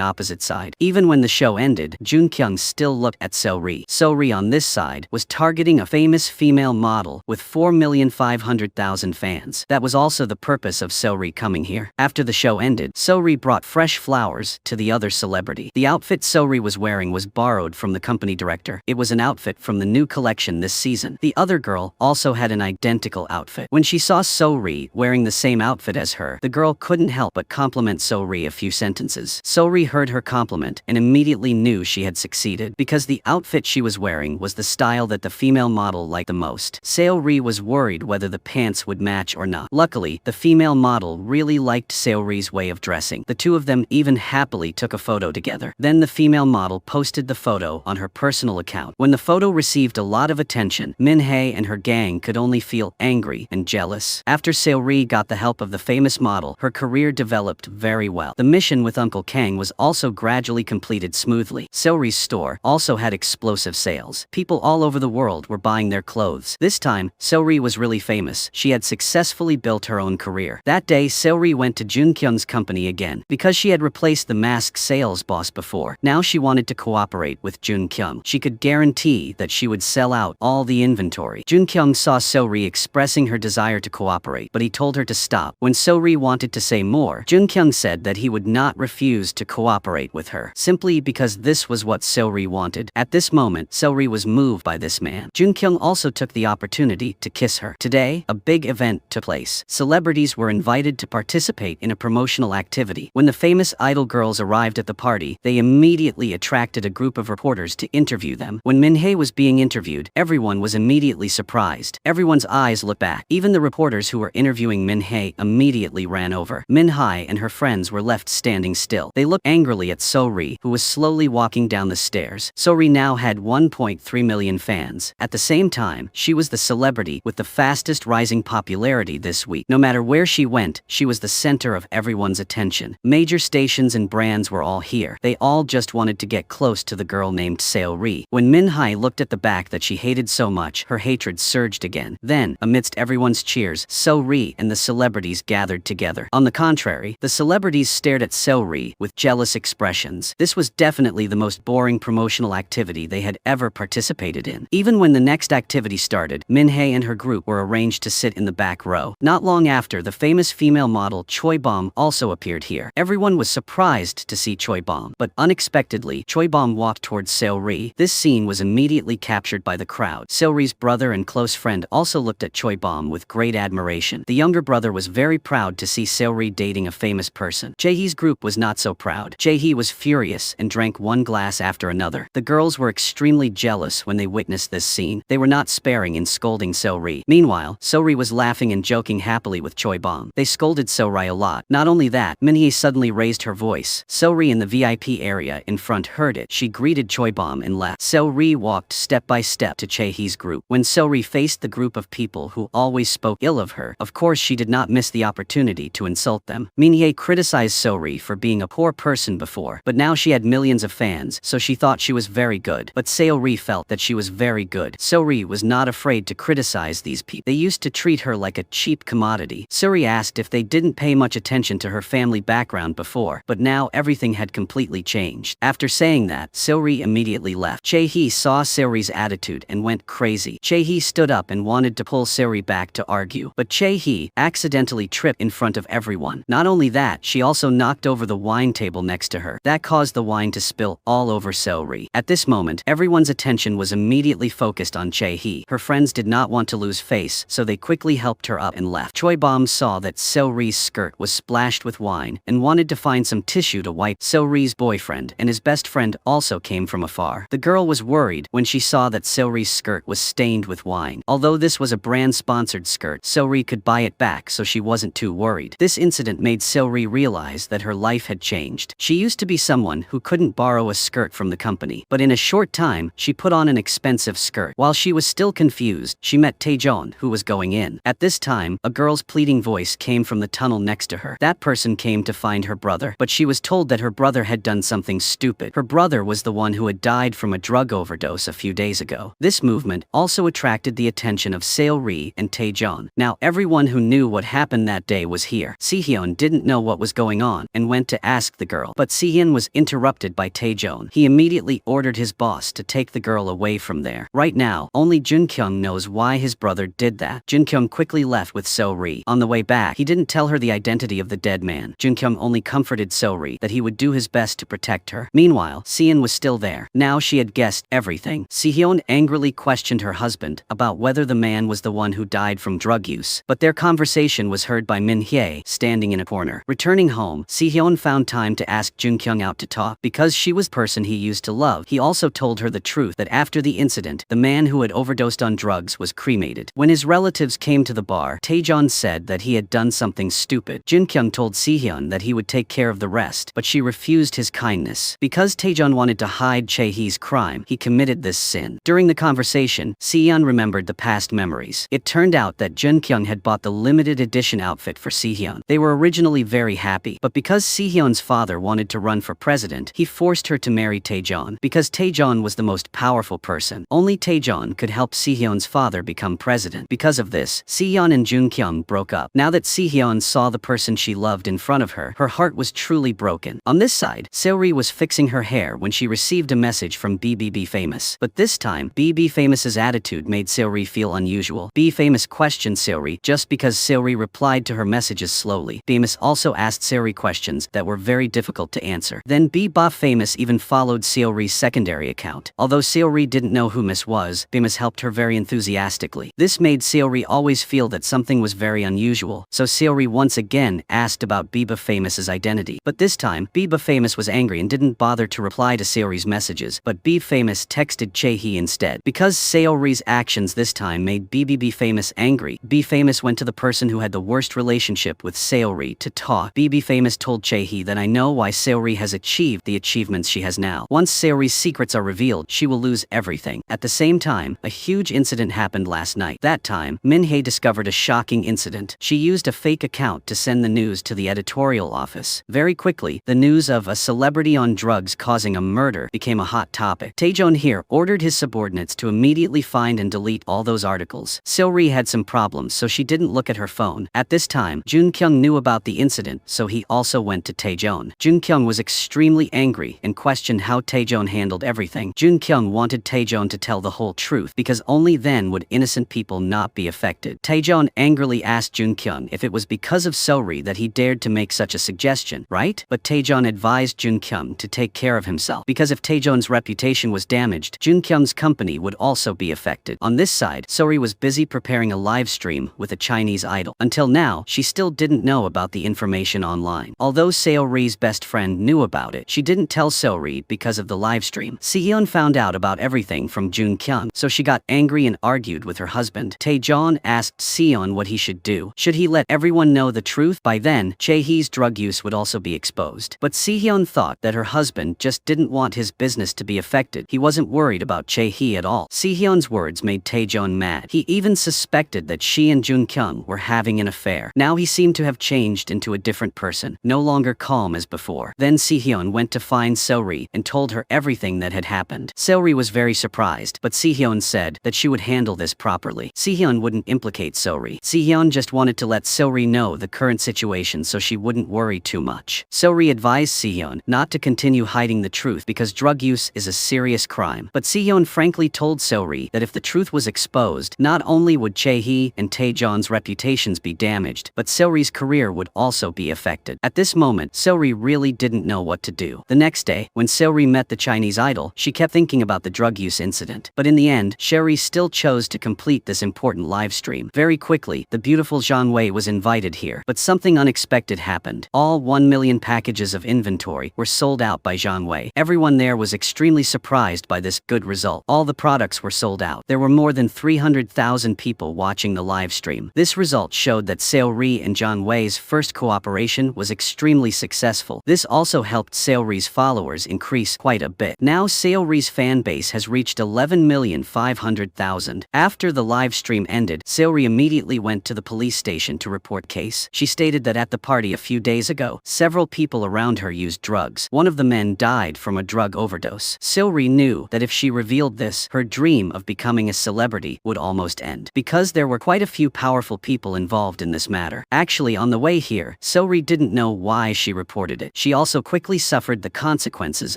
[SPEAKER 1] opposite side. Even when the show ended, Jun-kyung still looked at So-ri. So-ri on this side was targeting a famous female model with 4,500,000 fans. That was also the purpose of So-ri coming here. After the show ended, So-ri brought fresh flowers to the other celebrity. The outfit So-ri was wearing was borrowed from the company director. It was an outfit from the new collection this season. The other girl also had an identical outfit. When she saw So-ri wearing the same outfit as her, the girl couldn't help but compliment So-ri a few sentences. So-ri heard her compliment and immediately knew she had succeeded because the outfit she was wearing was the style that the female model liked the most. So-ri was worried whether the pants would match or not. Luckily, the female model really liked So-ri's way of dressing. The two of them even happily took a photo together. Then the female model posted the photo on her personal account. When the photo received a lot of attention, Min-hae and her gang could only feel angry and jealous. After So-ri got the help of the famous model, her career developed very well. The mission with Uncle Kang was also gradually completed smoothly. So-ri's store also had explosive sales. People all over the world were buying their clothes. This time, So-ri was really famous. She had successfully built her own career. That day, So-ri went to Jun-kyung's company again. Because she had replaced the masked sales boss before, now she wanted to cooperate with Jun-kyung. She could guarantee that she would sell out all the inventory. Jun-kyung saw So-ri expressing her desire to cooperate, but he told her to stop. When So-ri wanted to say more, Jun-kyung said that he would not refuse to cooperate with her, simply because this was what So-ri wanted. At this moment, So-ri was moved by this man. Jun-kyung also took the opportunity to kiss her. Today, a big event took place. Celebrities were invited to participate in a promotional activity. When the famous idol girls arrived at the party, they immediately attracted a group of reporters to interview them. When Min-hae was being interviewed, everyone was immediately surprised. Everyone's eyes looked back. Even the reporters who were interviewing Min-hae immediately ran over. Min-hae and her friends were left standing still. They looked angrily at So-ri, who was slowly walking down the stairs. So-ri now had 1.3 million fans. At the same time, she was the celebrity with the fastest rising popularity this week. No matter where she went, she was the center of everyone's attention. Major stations and brands were all here. They all just wanted to get close to the girl named So-ri. When Min-hae looked at the back that she hated so much, her hatred surged again. Then, amidst everyone's cheers, So-ri and the celebrities gathered together. On the contrary, the celebrities stared at So-ri with jealous expressions. This was definitely the most boring promotional activity they had ever participated in. Even when the next activity started, Min-hae and her group were arranged to sit in the back row. Not long after, the famous female model Choi-bom also appeared here. Everyone was surprised to see Choi-bom, but unexpectedly, Choi-bom walked towards So-ri. This scene was immediately captured by the crowd. So-ri's brother and close friend also looked at Choi-bom with great admiration. The younger brother was very proud to see So-ri dating a famous person. Jaehee's group was not so proud. Jaehee was furious and drank one glass after another. The girls were extremely jealous when they witnessed this scene. They were not sparing in scolding So-ri. Meanwhile, So-ri was laughing and joking happily with Choi-bom. They scolded So-ri a lot. Not only that, Min-hae suddenly raised her voice. So-ri in the VIP area in front heard it. She greeted Choi-bom and left. So-ri walked step by step to Jaehee's group. When So-ri faced the group of people who always spoke ill of her, of course she did not miss the opportunity to insult them. Min-hae criticized So-ri for being a poor person before, but now she had millions of fans, so she thought she was very good. But So-ri felt that she was very good. So-ri was not afraid to criticize these people. They used to treat her like a cheap commodity. So-ri asked if they didn't pay much attention to her family background before, but now everything had completely changed. After saying that, So-ri immediately left. Jaehee saw So-ri's attitude and went crazy. Jaehee stood up and wanted to pull So-ri back to argue, but Jaehee accidentally tripped in front of everyone. Not only that, she also knocked over the wine table next to her. That caused the wine to spill all over So-ri. At this moment, everyone's attention was immediately focused on Jaehee. Her friends did not want to lose face, so they quickly helped her up and left. Choi-bom saw that So-ri's skirt was splashed with wine and wanted to find some tissue to wipe. So-ri's boyfriend and his best friend also came from afar. The girl was worried when she saw that So-ri's skirt was stained with wine. Although this was a brand-sponsored skirt, So-ri could buy it back, so she wasn't too worried. This incident made So-ri realize that her life had changed. She used to be someone who couldn't borrow a skirt from the company, but in a short time, she put on an expensive skirt. While she was still confused, she met Taejeon, who was going in. At this time, a girl's pleading voice came from the tunnel next to her. That person came to find her brother, but she was told that her brother had done something stupid. Her brother was the one who had died from a drug overdose a few days ago. This movement also attracted the attention of So-ri and Taejeon. Taejeon. Now everyone who knew what happened that day was here. Sehyun didn't know what was going on and went to ask the girl. But Sehyun was interrupted by Taejeon. He immediately ordered his boss to take the girl away from there. Right now, only Junkyung knows why his brother did that. Junkyung quickly left with So-ri. On the way back, he didn't tell her the identity of the dead man. Junkyung only comforted So-ri that he would do his best to protect her. Meanwhile, Sehyun was still there. Now she had guessed everything. Sehyun angrily questioned her husband about whether the man was the one who died from drug use. But their conversation was heard by Min Hye, standing in a corner. Returning home, Sehyun found time to ask Junkyung out to talk. Because she was the person he used to love, he also told her the truth that after the incident, the man who had overdosed on drugs was cremated. When his relatives came to the bar, Taejeon said that he had done something stupid. Junkyung told Sehyun that he would take care of the rest, but she refused his kindness. Because Taejeon wanted to hide Chae-hee's crime, he committed this sin. During the conversation, Sehyun remembered the past memories. It turned out that Junkyung had bought the limited edition outfit for Sehyun. They were originally very happy, but because Sehyun's father wanted to run for president, he forced her to marry Taejeon. Because Taejeon was the most powerful person, only Taejeon could help Sehyun's father become president. Because of this, Sehyun and Junkyung broke up. Now that Sehyun saw the person she loved in front of her, her heart was truly broken. On this side, So-ri was fixing her hair when she received a message from BBB Famous. But this time, BB Famous's attitude made So-ri feel unusual. B Famous questioned So-ri just because So-ri replied to her messages slowly. Famous also asked So-ri questions that were very difficult to answer. Then BB Famous even followed So-ri's secondary account. Although So-ri didn't know who Miss was, Famous helped her very enthusiastically. This made So-ri always feel that something was very unusual, so So-ri once again asked about BB Famous's identity. But this time, BB Famous was angry and didn't bother to reply to So-ri's messages, but BB Famous texted Chae-hee instead. Because So-ri's actions this time made BB Famous angry, BB Famous went to the person who had the worst relationship with So-ri to talk. BB Famous told Chae-hee that I know why So-ri has achieved the achievements she has now. Once So-ri's secrets are revealed, she will lose everything. At the same time, a huge incident happened last night. That time, Min Hye discovered a shocking incident. She used a fake account to send the news to the editorial office. Very quickly, the news of a celebrity on drugs causing a murder became a hot topic. Taejeon here ordered his subordinates to immediately find and delete all those articles. So-ri had some problems, so she didn't look at her phone. At this time, Junkyung knew about the incident, so he also went to Taejeon. Junkyung was extremely angry and questioned how Taejeon handled everything. Junkyung wanted Taejeon to tell the whole truth because only then would innocent people not be affected. Taejeon angrily asked Junkyung if it was because of So-ri that he dared to make such a suggestion, right? But Taejeon advised Junkyung to take care of himself because if Taejeon's reputation was damaged, Junkyung's company would also be affected. On this side, So-ri was busy preparing a live stream with a Chinese idol. Until now, she still didn't know about the information online. Although So-ri's best friend knew about it, she didn't tell So-ri because of the live stream. Sehyun found out about everything from Junkyung, so she got angry and argued with her husband. Taejeon asked Sehyun what he should do. Should he let everyone know the truth? By then, Chae-hee's drug use would also be exposed. But Sehyun thought that her husband just didn't want his business to be affected. He wasn't worried about Chae-hee at all. Sehyun's words made Taejeon mad. He even suspected that she and Junkyung were having an affair. Now he seemed to have changed into a different person, no longer calm as before. Then Sehyun went to find So-ri and told her everything that had happened. So-ri was very surprised, but Sehyun said that she would handle this properly. Sehyun wouldn't implicate So-ri. Sehyun just wanted to let So-ri know the current situation so she wouldn't worry too much. So-ri advised Sehyun not to continue hiding the truth because drug use is a serious crime. But Sehyun frankly told So-ri that if the truth was exposed, not only would Chae-hee and Taejeon's reputations be damaged, but So-ri's career would also be affected. At this moment, So-ri really didn't know what to do. The next day, when So-ri met the Chinese idol, she kept thinking about the drug use incident. But in the end, So-ri still chose to complete this important live stream. Very quickly, the beautiful Zhang Wei was invited here, but something unexpected happened. All 1 million packages of inventory were sold out by Zhang Wei. Everyone there was extremely surprised by this good result. All the products were sold out. There were more than 300,000 people watching the live stream. This result showed that So-ri and Zhang Wei's first cooperation was extremely successful. This also helped So-ri's followers increase quite a bit. Now So-ri's fan base has reached 11,500,000. After the live stream ended, So-ri immediately went to the police station to report case. She stated that at the party a few days ago, several people around her used drugs. One of the men died from a drug overdose. So-ri knew that if she revealed this, her dream of becoming a celebrity would almost end. Because there were quite a few powerful people involved in this matter. Actually, on the way here, So-ri didn't know why she reported it. She also quickly suffered the consequences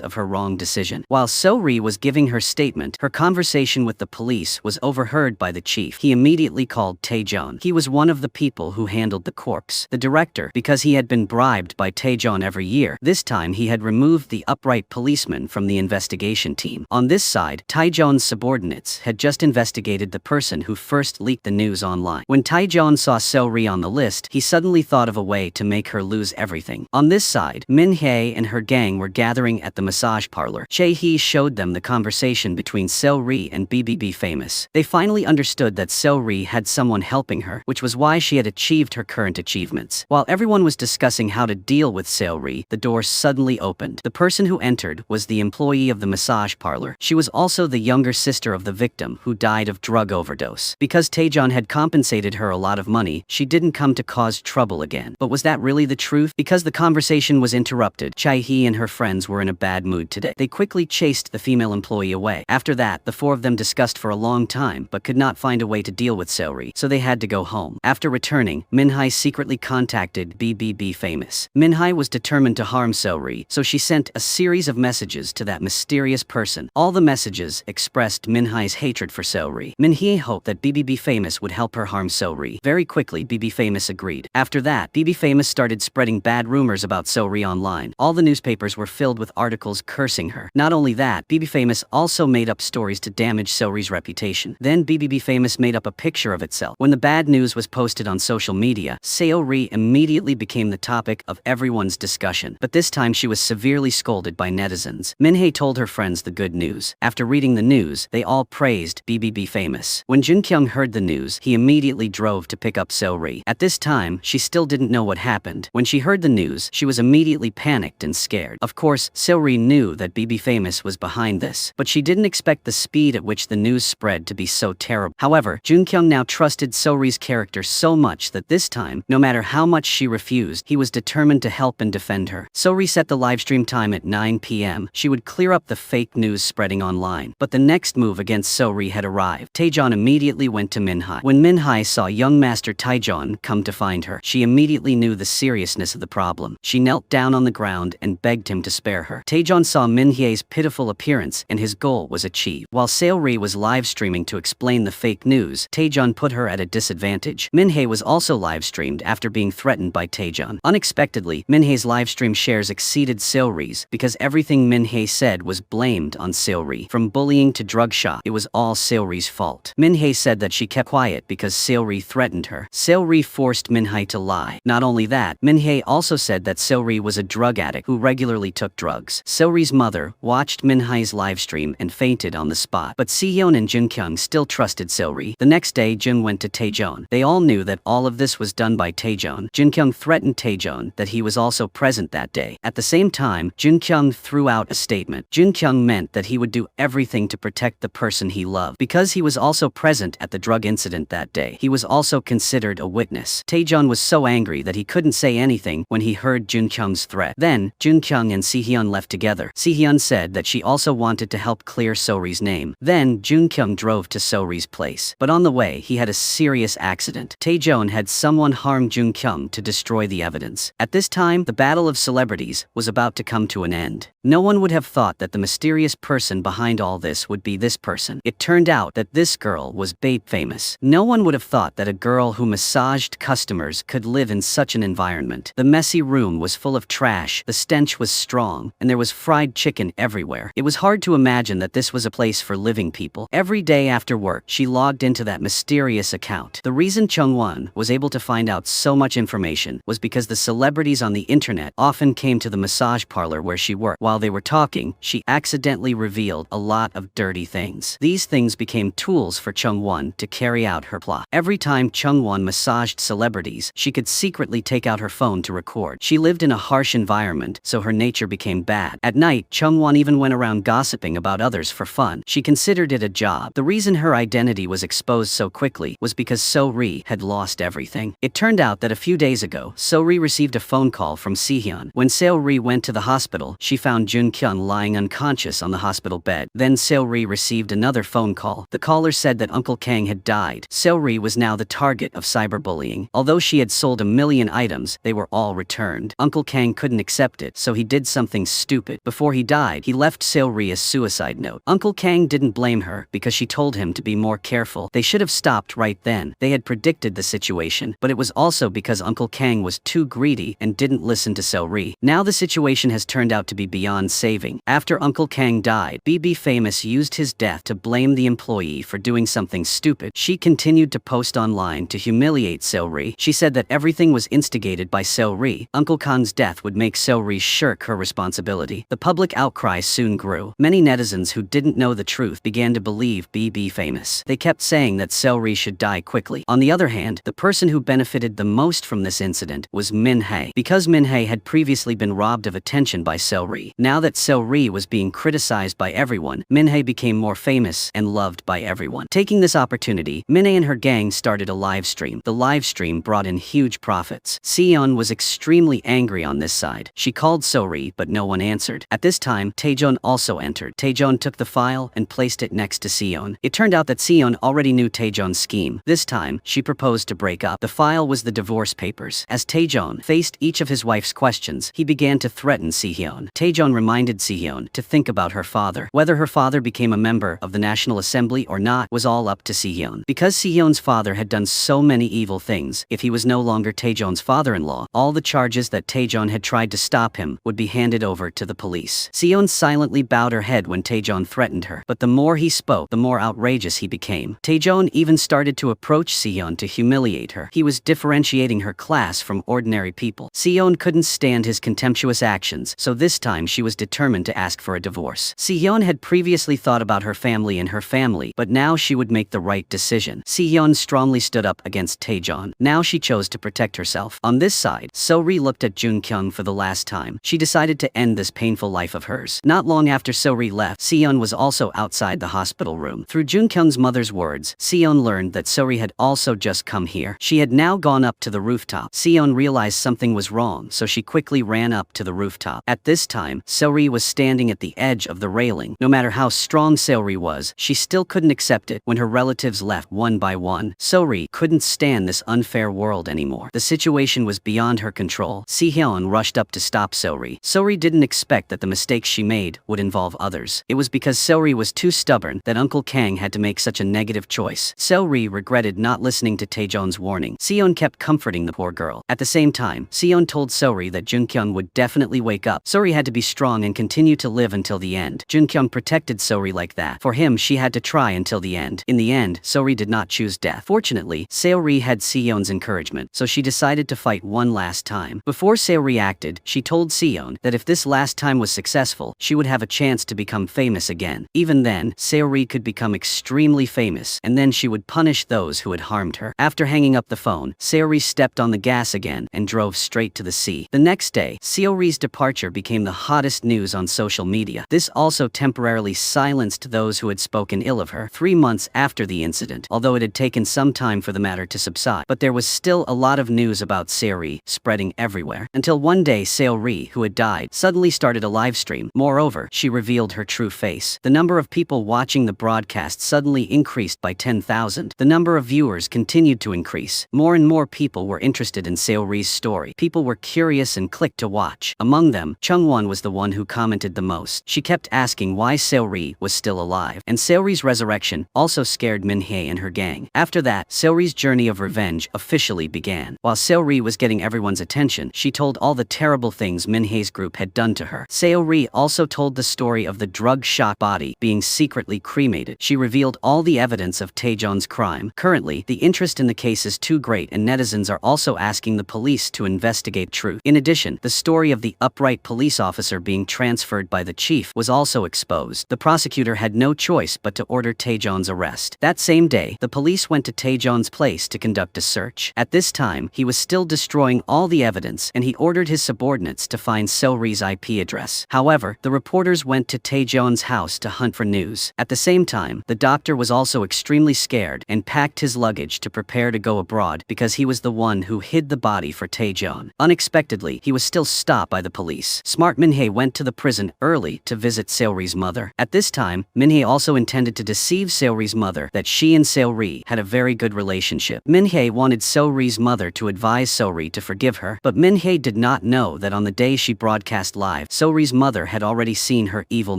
[SPEAKER 1] of her wrong decision. While So-ri was giving her statement, her conversation with the police was overheard by the chief. He immediately called Taejeon. He was one of the people who handled the corpse. The director, because he had been bribed by Taejeon every year. This time he had removed the upright policeman from the investigation team. On this side, Taejeon's subordinates had just investigated the person who first leaked the news online. When Taejeon saw So-ri on the list, he suddenly thought of a way to make her lose everything. On this side, Min-hae and her gang were gathering at the massage parlor. Chae-hee showed them the conversation between So-ri and BBB Famous. They finally understood that So-ri had someone helping her, which was why she had achieved her current achievements. While everyone was discussing how to deal with So-ri, the door suddenly opened. The person who entered was the employee of the massage parlor. She was also the younger sister of the victim who died of drug overdose. Because Taejeon had compensated her a lot of money, she didn't come to cause trouble again. But was that really the truth? Because the conversation was interrupted, Chae-hee and her friends were in a bad mood today. They quickly chased the female employee away. After that, the four of them discussed for a long time but could not find a way to deal with So-ri, so they had to go home. After returning, Min-hae secretly contacted BBB Famous. Min-hae was determined to harm So-ri, so she sent a series of messages to that mysterious person. All the messages expressed Min-hae's hatred for So-ri. Min-hae hoped that BBB Famous would help her harm So-ri. Very quickly, BB Famous agreed. After that, BB Famous started spreading bad rumors about So-ri online. All the newspapers were filled with articles cursing her. Not only that, BB Famous also made up stories to damage So-ri's reputation. Then BBB Famous made up a picture of itself. When the bad news was posted on social media, So-ri immediately became the topic of everyone's discussion. But this time she was severely scolded by netizens. Min-hae told her friends the good news. After reading the news, they all praised BBB Famous. When Jun-kyung heard the news, he immediately drove to pick up So-ri. At this time, she still didn't know what happened. When she heard the news, she was immediately panicked and scared. Of course, So-ri knew that BB Famous was behind this, but she didn't expect the speed at which the news spread to be so terrible. However, Jun-kyung now trusted So-ri's character so much that this time, no matter how much she refused, he was determined to help and defend her. So-ri set the livestream time at 9 p.m. She would clear up the fake news spreading online. But the next move against So-ri had arrived. Taejeon immediately went to Min-hae. When Min-hae saw young Master Taejeon come to find her, she immediately knew the seriousness of the problem. She knelt down on the ground and begged him to spare her. Taejeon saw Min-hae's pitiful appearance and his goal was achieved. While So-ri was live streaming to explain the fake news, Taejeon put her at a disadvantage. Min-hae was also live streamed after being threatened by Taejeon. Unexpectedly, Min-hae's livestream shares exceeded So-ri's because everything Min-hae said was blamed on So-ri. From bullying to drug shop, it was all So-ri's fault. Min-hae said that she kept quiet because So-ri threatened her. So-ri forced Min-hae to lie. Not only that, Min-hae also said that So-ri was a drug addict who regularly took drugs. So-ri's mother watched Min-hae's livestream and fainted on the spot. But Si-hyun and Jun-kyung still trusted So-ri. The next day, Jun went to Taejeon. They all knew that all of this was done by Taejeon. Jun-kyung threatened Taejeon that he was also present that day. At the same time, Jun-kyung threw out a statement. Jun-kyung meant that he would do everything to protect the person he loved. Because he was also present at the drug incident that day, he was also considered a witness. Taejeon was so angry that he couldn't say anything when he heard Jun-kyung's threat. Then, Jun-kyung and Si-hyun left together. Si-hyun said that she also wanted to help clear So-ri's name. Then, Jun-kyung drove to So-ri's place. But on the way, he had a serious accident. Taejeon had someone harm Jun-kyung to destroy the evidence. At this time, the battle of celebrities was about to come to an end. No one would have thought that the mysterious person behind all this would be this person. It turned out that this girl was BBB Famous. No one would have thought that a girl who massaged customers could live in such an environment. The messy room was full of trash, the stench was strong, and there was fried chicken everywhere. It was hard to imagine that this was a place for living people. Every day after work, she logged into that mysterious account. The reason Chung-won was able to find out so much information was because the celebrities on the internet often came to the massage parlor where she worked. While they were talking, she accidentally revealed a lot of dirty things. These things became tools for Chung-won to carry out her plot. Every time Chung-won massaged celebrities, she could secretly take out her phone to record. She lived in a harsh environment, so her nature became bad. At night, Chung-won even went around gossiping about others for fun. She considered it a job. The reason her identity was exposed so quickly was because So-ri had lost everything. It turned out that a few days ago, So-ri received a phone call from Si-hyun. When So-ri went to the hospital, she found Jun-kyung lying unconscious on the hospital bed. Then So-ri received another phone call. The caller said that Uncle Kang had died died. Seori was now the target of cyberbullying. Although she had sold 1,000,000 items, they were all returned. Uncle Kang couldn't accept it, so he did something stupid. Before he died, he left Seori a suicide note. Uncle Kang didn't blame her because she told him to be more careful. They should have stopped right then. They had predicted the situation, but it was also because Uncle Kang was too greedy and didn't listen to Seori. Now the situation has turned out to be beyond saving. After Uncle Kang died, BB Famous used his death to blame the employee for doing something stupid. She continued to post online to humiliate Seori. She said that everything was instigated by Seori. Uncle Kang's death would make Seori shirk her responsibility. The public outcry soon grew. Many netizens who didn't know the truth began to believe BB Famous. They kept saying that Seori should die quickly. On the other hand, the person who benefited the most from this incident was Min-hye. Because Min-hye had previously been robbed of attention by Seori, now that Seori was being criticized by everyone, Min-hye became more famous and loved by everyone. Taking this opportunity, Min-hye and her gang started a live stream. The live stream brought in huge profits. Seon was extremely angry on this side. She called Seori, but no one answered. At this time, Taejeon also entered. Taejeon took the file and placed it next to Seon. It turned out that Seon already knew Taejeon's scheme. This time, she proposed to break up. The file was the divorce papers. As Taejeon faced each of his wife's questions, he began to threaten Sehyun. Taejeon reminded Sehyun to think about her father. Whether her father became a member of the National Assembly or not was all up to Sehyun. Because Sehyun's father had done so many evil things, if he was no longer Taejeon's father-in-law, all the charges that Taejeon had tried to stop him would be handed over to the police. Sehyun silently bowed her head when Taejeon threatened her, but the more he spoke, the more outrageous he became. Taejeon even started to approach Sehyun to humiliate her. He was differentiating her class from ordinary people. Sehyun couldn't stand his contemptuous actions, so this time she was determined to ask for a divorce. Sehyun had previously thought about her family and her family, but now she would make the right decision. Sehyun strongly stood up against Taejeon. Now she chose to protect herself. On this side, Seori looked at Jun-kyung for the last time. She decided to end this painful life of hers. Not long after Seori left, Sehyun was also outside the hospital room. Through Jun-kyung's mother's words, Sehyun learned that Seori had also just come here. She had now gone up to the rooftop. Sehyun realized something was wrong, so she quickly ran up to the rooftop. At this time, Seori was standing at the edge of the railing. No matter how strong Seori was, she still couldn't accept it when her relatives left one by one. Seori couldn't stand this unfair world anymore. The situation was beyond her control. Sehyun rushed up to stop Seori. Seori didn't expect that the mistakes she made would involve others. It was because Seori was too stubborn that Uncle Kang had to make such a negative choice. Seori regretted not listening to Taejeon's warning. Seon kept comforting the poor girl. At the same time, Seon told Seori that Jun-kyung would definitely wake up. Seori had to be strong and continue to live until the end. Jun-kyung protected Seori like that. For him, she had to try until the end. In the end, Seori did not choose death. Fortunately, Seori had Seon's encouragement, so she decided to fight one last time. Before Seori acted, she told Seon that if this last time was successful, she would have a chance to become famous again. Even then, Seori could become extremely famous, and then she would punish those who had harmed her. After hanging up the phone, Seori stepped on the gas again and drove straight to the sea. The next day, Seori's departure became the hottest news on social media. This also temporarily silenced those who had spoken ill of her. 3 months after the incident, although it had taken some time for the matter to subside, but there was still a lot of news about Seori spreading everywhere. Until one day Seori, who had died, suddenly started a live stream. Moreover, she revealed her true face. The number of people watching the broadcast suddenly increased by 10,000. The number of viewers continued to increase. More and more people were interested in Seori's story. People were curious and clicked to watch. Among them, Chungwon was the one who commented the most. She kept asking why Seori was still alive, and Seori's resurrection also scared Min-hye and her gang. After that, Seori's journey of revenge officially began. While Seori was getting everyone's attention, she told all the terrible things Min-hye's group had done to her. Seori also told the story of the drug-shock body being secretly cremated. She revealed all the evidence of Taejeon's crime. Currently, the interest in the case is too great, and netizens are also asking the police to investigate truth. In addition, the story of the upright police officer being transferred by the chief was also exposed. The prosecutor had no choice but to order Taejeon's arrest. That same day, the police went to Taejeon's place to conduct a search. At this time, he was still destroying all the evidence, and he ordered his subordinates to find Seori's IP address. However, the reporters went to Taejeon's house to hunt for news. At the same time, the doctor was also extremely scared and packed his luggage to prepare to go abroad because he was the one who hid the body for Taejeon. Unexpectedly, he was still stopped by the police. Smart Min-hye went to the prison early to visit Seori's mother. At this time, Min-hye also intended to deceive Seori's mother that she and Seo-ri had a very good relationship. Min-hye wanted Seo-ri's mother to advise Seo-ri to forgive her, but Min-hye did not know that on the day she broadcast live, Seo-ri's mother had already seen her evil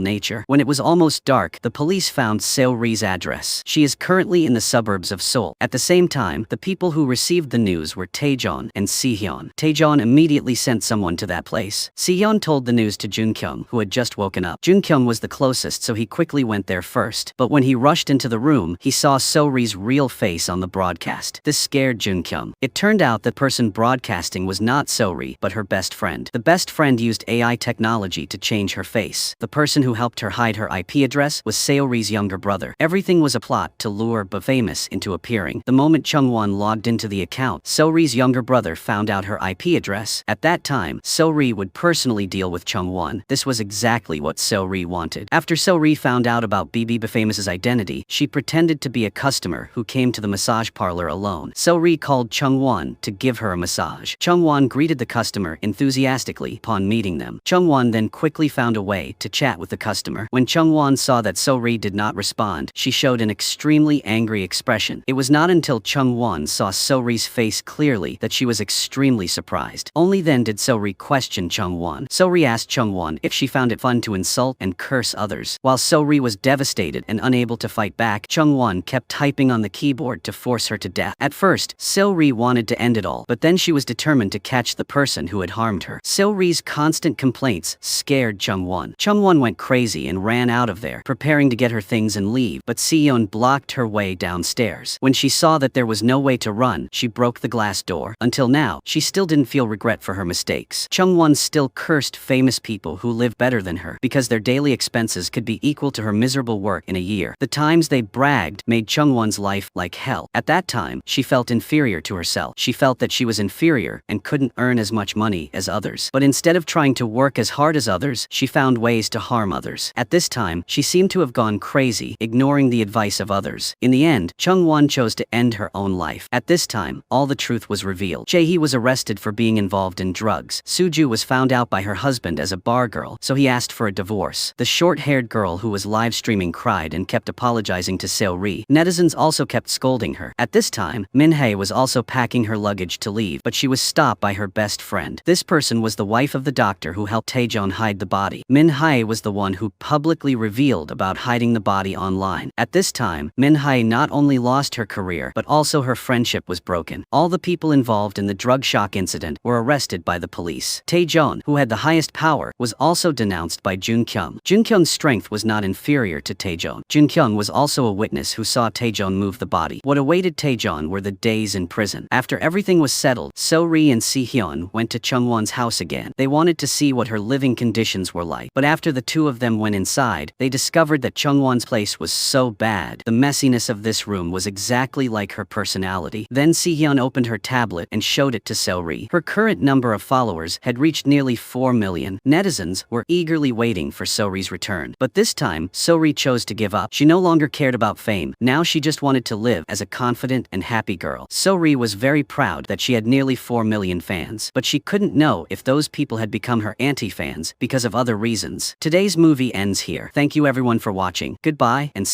[SPEAKER 1] nature. When it was almost dark, the police found Seo-ri's address. She is currently in the suburbs of Seoul. At the same time, the people who received the news were Taejeon and Sehyun. Taejeon immediately sent someone to that place. Sehyun told the news to Junkyung, who had just woken up. Junkyung was the closest, so he quickly went there first. But when he rushed into the room, he saw Seo-ri's real face on the broadcast. This scared Junkyung. It turned out the person broadcasting was not Seo-ri, but her best friend. The best friend used AI technology to change her face. The person who helped her hide her IP address was Seo-ri's younger brother. Everything was a plot to lure the famous into appearing. The moment Chung-won logged into the account, Seo-ri's younger brother found out her IP address. At that time, Seo-ri would personally deal with Chung-won. This was exactly what Seo-ri wanted. After Seo-ri found out about BB Famous's identity, she pretended to be a customer who came to the massage parlor alone. Seo-ri called Chung-won to give her a massage. Chung-won greeted the customer enthusiastically upon meeting them. Chung-won then quickly found a way to chat with the customer. When Chung-won saw that Seo-ri did not respond, she showed an extremely angry expression. It was not until Chung-won saw Seo-ri's face clearly that she was extremely surprised. Only then did Seo-ri question Chung-won. Seo-ri asked Chung-won if she found it fun to insult and curse others. While Seo-ri was devastated and unable to fight back, Chung-won kept typing on the keyboard to force her to death. At first, Seo-ri wanted to end it all, but then she was determined to catch the person who had harmed her. Seo-ri's constant complaints scared Chung-won. Chung-won went crazy and ran out of there, preparing to get her things and leave, but Sehyun blocked her way downstairs. When she saw that there was no way to run, she broke the glass door. Until now, she still didn't feel regret for her mistakes. Chung-won still cursed famous people who live better than her because their daily expenses could be equal to her miserable work in a year. The times they bragged made Chung-won's life like hell. At that time, she felt inferior to herself. She felt that she was inferior and couldn't earn as much money as others. But instead of trying to work as hard as others, she found ways to harm others. At this time, she seemed to have gone crazy, ignoring the advice of others. In the end, Chung-won chose to end her own life. At this time, all the truth was revealed. Jae-hee was arrested for being involved in drugs. Soo-ju was found out by her husband as a bar girl, so he asked for a divorce. The short-haired girl who was live streaming cried and kept apologizing to Seo-ri. Netizens also kept scolding her. At this time, Min-hye was also packing her luggage to leave, but she was stopped by her best friend. This person was the wife of the doctor who helped Taejeon hide the body. Min-hye was the one who publicly revealed about hiding the body online. At this time, Min-hye not only lost her career, but also her friendship was broken. All the people involved in the drug shock incident were arrested by the police. Taejeon, who had the highest power, was also denounced by Junkyung. Junkyung's strength was not inferior to Taejeon. Junkyung was also a witness who saw Taejeon move the body. What awaited Taejeon were the days in prison. After everything was settled, Seo-ri and Sehyun went to Chung-won's house again. They wanted to see what her living conditions were like. But after the two of them went inside, they discovered that Chung-won's place was so bad. The messiness of this room was exactly like her personality. Then Sehyun opened her tablet and showed it to Seo-ri. Her current number of followers had reached nearly 4 million. Netizens were eagerly waiting for Seo-ri's return. But this time, Seo-ri chose to give up. She no longer cared about fame. Now she just wanted to live as a confident and happy girl. Seo-ri was very proud that she had nearly 4 million fans, but she couldn't know if those people had become her anti-fans because of other reasons. Today's movie ends here. Thank you everyone for watching. Goodbye and